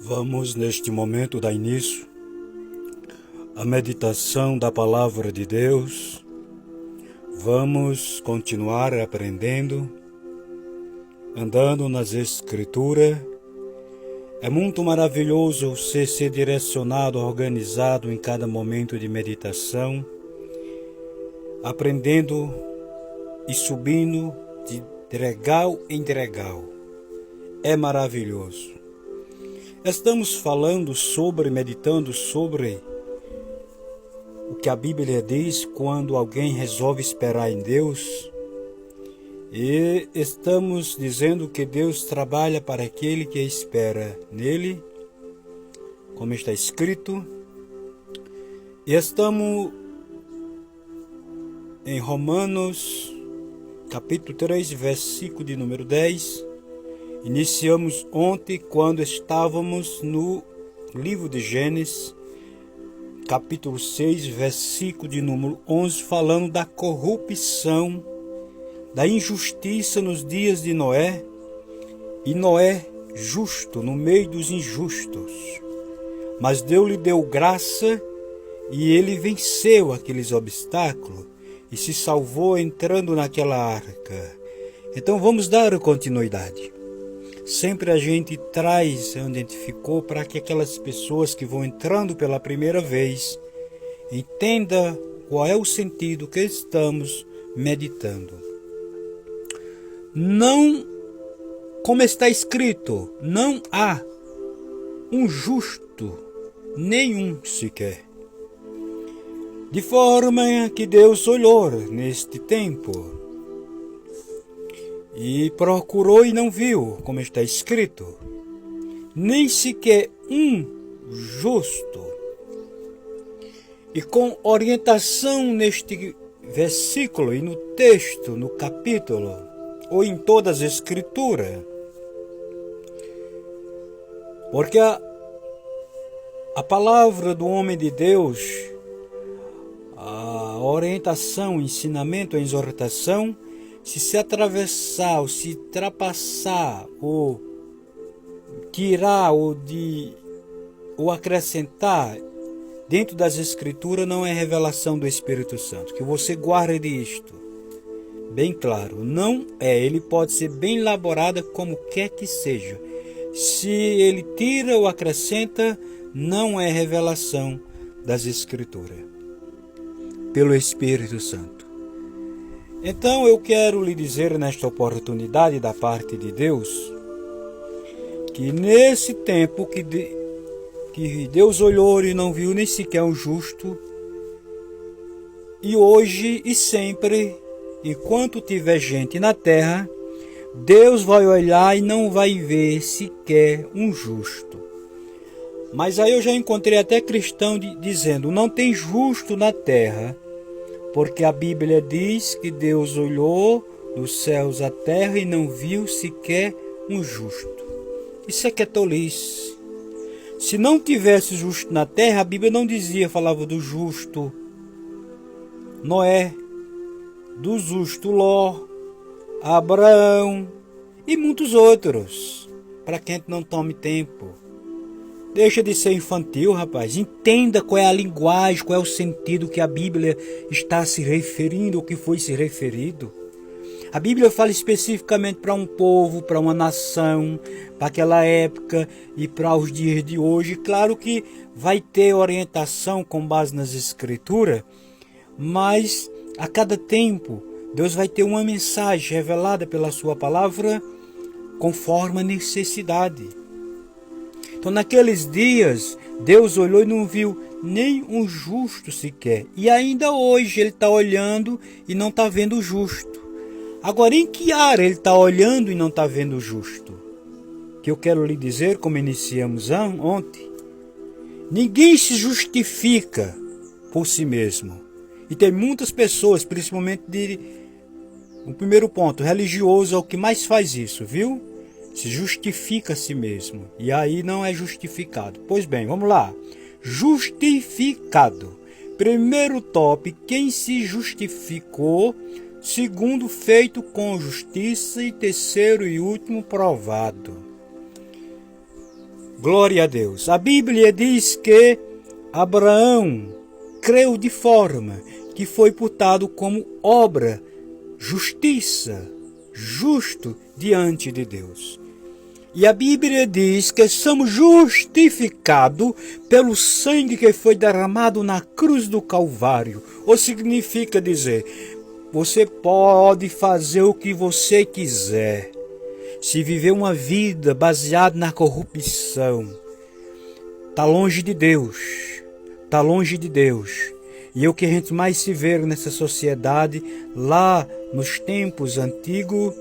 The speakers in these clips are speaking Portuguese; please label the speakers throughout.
Speaker 1: Vamos, neste momento, dar início à meditação da Palavra de Deus. Vamos continuar aprendendo, andando nas Escrituras. É muito maravilhoso você ser direcionado, organizado em cada momento de meditação, aprendendo e subindo de degrau em degrau. É maravilhoso. Estamos meditando sobre o que a Bíblia diz quando alguém resolve esperar em Deus. E estamos dizendo que Deus trabalha para aquele que espera nele, como está escrito. E estamos em Romanos, capítulo 3, versículo de número 10. Iniciamos ontem quando estávamos no livro de Gênesis, capítulo 6, versículo de número 11, falando da corrupção, da injustiça nos dias de Noé, e Noé justo no meio dos injustos. Mas Deus lhe deu graça e ele venceu aqueles obstáculos e se salvou entrando naquela arca. Então vamos dar continuidade. Sempre a gente traz onde a gente ficou para que aquelas pessoas que vão entrando pela primeira vez entendam qual é o sentido que estamos meditando. Não, como está escrito, não há um justo, nenhum sequer. De forma que Deus olhou neste tempo e procurou e não viu, como está escrito, nem sequer um justo. E com orientação neste versículo e no texto, no capítulo, ou em todas as escrituras, porque a palavra do homem de Deus, a orientação, o ensinamento, a exortação, se atravessar, ou se ultrapassar, ou tirar, ou acrescentar dentro das Escrituras, não é revelação do Espírito Santo. Que você guarde isto bem claro. Não é. Ele pode ser bem elaborado como quer que seja. Se ele tira ou acrescenta, não é revelação das Escrituras pelo Espírito Santo. Então eu quero lhe dizer nesta oportunidade da parte de Deus, que nesse tempo que Deus olhou e não viu nem sequer um justo, e hoje e sempre, enquanto tiver gente na terra, Deus vai olhar e não vai ver sequer um justo. Mas aí eu já encontrei até cristão dizendo, não tem justo na terra, porque a Bíblia diz que Deus olhou dos céus à terra e não viu sequer um justo. Isso é que é tolice. Se não tivesse justo na terra, a Bíblia não dizia, falava do justo Noé, do justo Ló, Abraão e muitos outros, para que a gente não tome tempo. Deixa de ser infantil, rapaz. Entenda qual é a linguagem, qual é o sentido que a Bíblia está se referindo, o que foi se referido. A Bíblia fala especificamente para um povo, para uma nação, para aquela época e para os dias de hoje. Claro que vai ter orientação com base nas Escrituras, mas a cada tempo Deus vai ter uma mensagem revelada pela sua palavra conforme a necessidade. Então naqueles dias, Deus olhou e não viu nem um justo sequer. E ainda hoje ele está olhando e não está vendo o justo. Agora, em que área ele está olhando e não está vendo o justo? Que eu quero lhe dizer, como iniciamos ontem, ninguém se justifica por si mesmo. E tem muitas pessoas, principalmente o primeiro ponto, religioso é o que mais faz isso, viu? Se justifica a si mesmo. E aí não é justificado. Pois bem, vamos lá. Justificado. Primeiro tópico, quem se justificou. Segundo, feito com justiça. E terceiro e último, provado. Glória a Deus. A Bíblia diz que Abraão creu de forma que foi putado como obra, justiça, justo diante de Deus. E a Bíblia diz que somos justificados pelo sangue que foi derramado na cruz do Calvário. Ou significa dizer, você pode fazer o que você quiser. Se viver uma vida baseada na corrupção, está longe de Deus. Está longe de Deus. E é o que a gente mais se vê nessa sociedade, lá nos tempos antigos,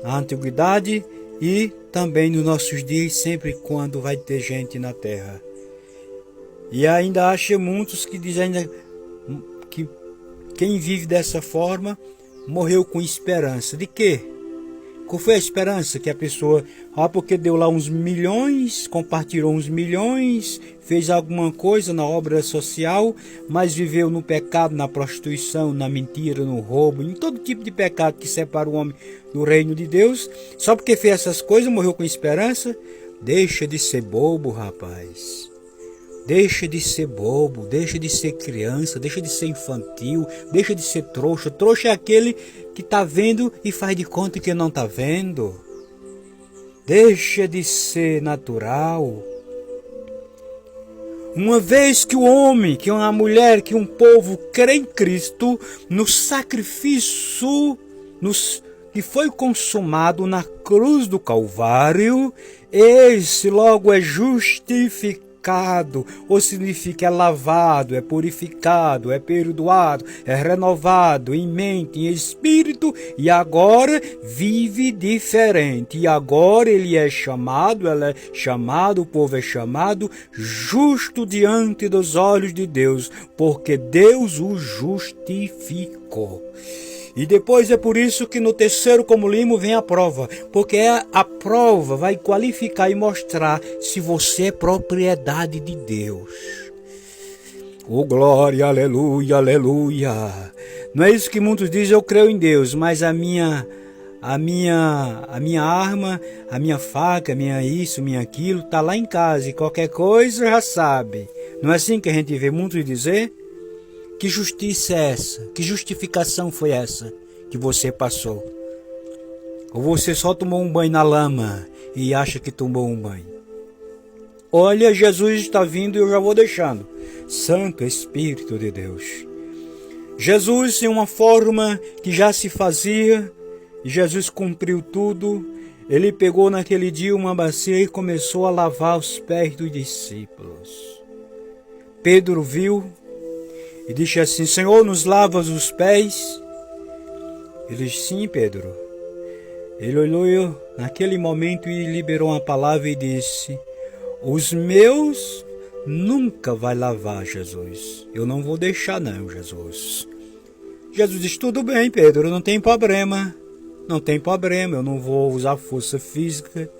Speaker 1: na antiguidade, e também nos nossos dias, sempre quando vai ter gente na terra. E ainda acha muitos que dizem que quem vive dessa forma morreu com esperança. De quê? Qual foi a esperança que a pessoa... porque deu lá uns milhões, compartilhou uns milhões, fez alguma coisa na obra social, mas viveu no pecado, na prostituição, na mentira, no roubo, em todo tipo de pecado que separa o homem do reino de Deus. Só porque fez essas coisas, morreu com esperança? Deixa de ser bobo, rapaz. Deixa de ser bobo, deixa de ser criança, deixa de ser infantil, deixa de ser trouxa. Trouxa é aquele que está vendo e faz de conta que não está vendo. Deixa de ser natural. Uma vez que o homem, que uma mulher, que um povo crê em Cristo, no sacrifício que foi consumado na cruz do Calvário, esse logo é justificado. Ou significa é lavado, é purificado, é perdoado, é renovado em mente, em espírito, e agora vive diferente. E agora ele é chamado, ela é chamado, o povo é chamado justo diante dos olhos de Deus, porque Deus o justificou. E depois é por isso que no terceiro como limo vem a prova, porque a prova vai qualificar e mostrar se você é propriedade de Deus. Oh glória, aleluia, aleluia. Não é isso que muitos dizem, eu creio em Deus, mas a minha arma, a minha faca, minha isso, minha aquilo, está lá em casa e qualquer coisa já sabe. Não é assim que a gente vê muitos dizer? Que justiça é essa? Que justificação foi essa que você passou? Ou você só tomou um banho na lama e acha que tomou um banho? Olha, Jesus está vindo e eu já vou deixando. Santo Espírito de Deus. Jesus, em uma forma que já se fazia, e Jesus cumpriu tudo, ele pegou naquele dia uma bacia e começou a lavar os pés dos discípulos. Pedro viu e disse assim, Senhor, nos lavas os pés? Ele disse, sim, Pedro. Ele olhou naquele momento e liberou uma palavra e disse, os meus nunca vai lavar, Jesus. Eu não vou deixar não, Jesus. Jesus disse, tudo bem, Pedro, não tem problema. Não tem problema, eu não vou usar força física.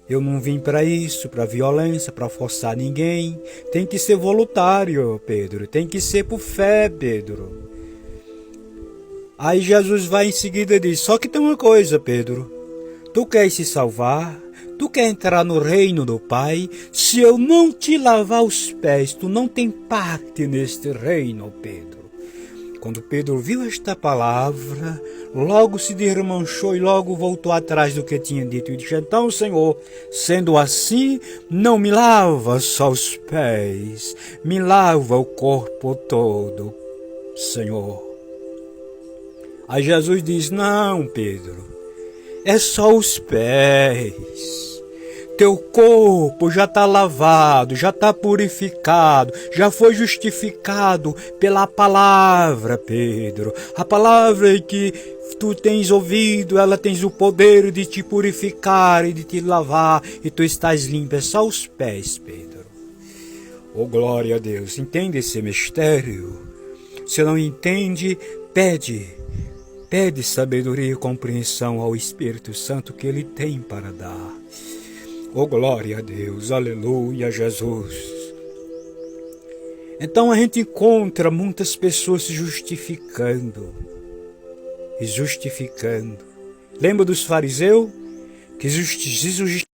Speaker 1: Eu não vim para isso, para violência, para forçar ninguém. Tem que ser voluntário, Pedro. Tem que ser por fé, Pedro. Aí Jesus vai em seguida e diz, só que tem uma coisa, Pedro. Tu queres se salvar? Tu quer entrar no reino do Pai? Se eu não te lavar os pés, tu não tem parte neste reino, Pedro. Quando Pedro viu esta palavra, logo se desmanchou e logo voltou atrás do que tinha dito. E disse, então, Senhor, sendo assim, não me lava só os pés, me lava o corpo todo, Senhor. Aí Jesus diz, não, Pedro, é só os pés. Teu corpo já está lavado, já está purificado, já foi justificado pela palavra, Pedro. A palavra que tu tens ouvido, ela tens o poder de te purificar e de te lavar, e tu estás limpo. É só os pés, Pedro. Oh, glória a Deus. Entende esse mistério? Se não entende, pede sabedoria e compreensão ao Espírito Santo que Ele tem para dar. Oh, glória a Deus, aleluia, Jesus. Então a gente encontra muitas pessoas se justificando. E justificando. Lembra dos fariseus? Que se justificavam